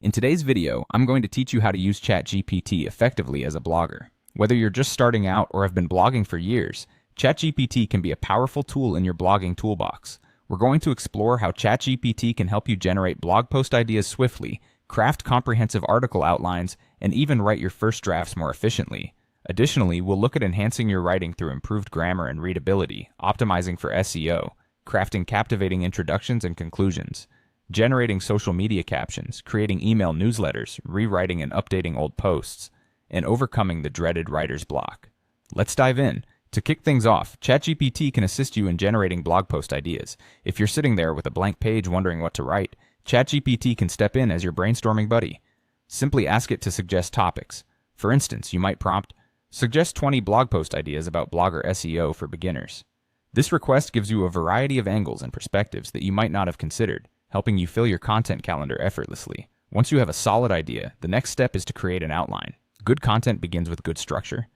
In today's video, I'm going to teach you how to use ChatGPT effectively as a blogger. Whether you're just starting out or have been blogging for years, ChatGPT can be a powerful tool in your blogging toolbox. We're going to explore how ChatGPT can help you generate blog post ideas swiftly, craft comprehensive article outlines, and even write your first drafts more efficiently. Additionally, we'll look at enhancing your writing through improved grammar and readability, optimizing for SEO, crafting captivating introductions and conclusions, generating social media captions, creating email newsletters, rewriting and updating old posts, and overcoming the dreaded writer's block. Let's dive in. To kick things off, ChatGPT can assist you in generating blog post ideas. If you're sitting there with a blank page wondering what to write, ChatGPT can step in as your brainstorming buddy. Simply ask it to suggest topics. For instance, you might prompt, "Suggest 20 blog post ideas about blogger SEO for beginners." This request gives you a variety of angles and perspectives that you might not have considered, helping you fill your content calendar effortlessly. Once you have a solid idea, the next step is to create an outline. Good content begins with good structure,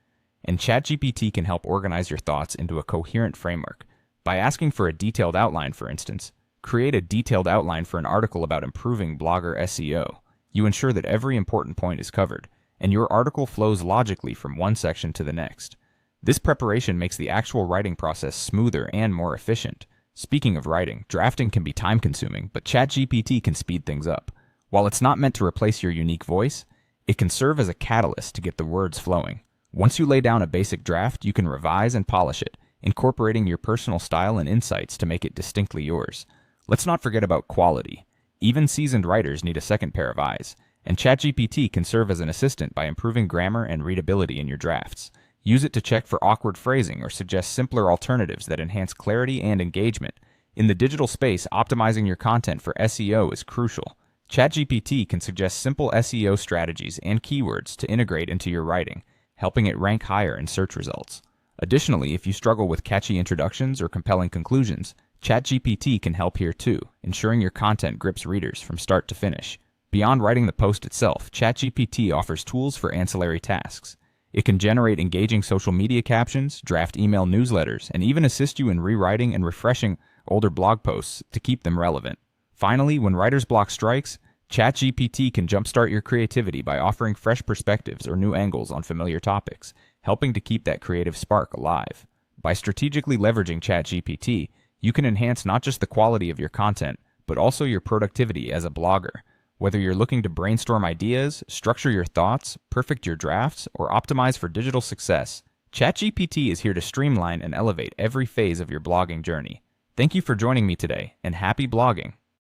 and ChatGPT can help organize your thoughts into a coherent framework. By asking for a detailed outline, for instance, create a detailed outline for an article about improving blogger SEO. You ensure that every important point is covered, and your article flows logically from one section to the next. This preparation makes the actual writing process smoother and more efficient. Speaking of writing, drafting can be time-consuming, but ChatGPT can speed things up. While it's not meant to replace your unique voice, it can serve as a catalyst to get the words flowing. Once you lay down a basic draft, you can revise and polish it, incorporating your personal style and insights to make it distinctly yours. Let's not forget about quality. Even seasoned writers need a second pair of eyes, and ChatGPT can serve as an assistant by improving grammar and readability in your drafts. Use it to check for awkward phrasing or suggest simpler alternatives that enhance clarity and engagement. In the digital space, optimizing your content for SEO is crucial. ChatGPT can suggest simple SEO strategies and keywords to integrate into your writing, helping it rank higher in search results. Additionally, if you struggle with catchy introductions or compelling conclusions, ChatGPT can help here too, ensuring your content grips readers from start to finish. Beyond writing the post itself, ChatGPT offers tools for ancillary tasks. It can generate engaging social media captions, draft email newsletters, and even assist you in rewriting and refreshing older blog posts to keep them relevant. Finally, when writer's block strikes, ChatGPT can jumpstart your creativity by offering fresh perspectives or new angles on familiar topics, helping to keep that creative spark alive. By strategically leveraging ChatGPT, you can enhance not just the quality of your content, but also your productivity as a blogger. Whether you're looking to brainstorm ideas, structure your thoughts, perfect your drafts, or optimize for digital success, ChatGPT is here to streamline and elevate every phase of your blogging journey. Thank you for joining me today, and happy blogging!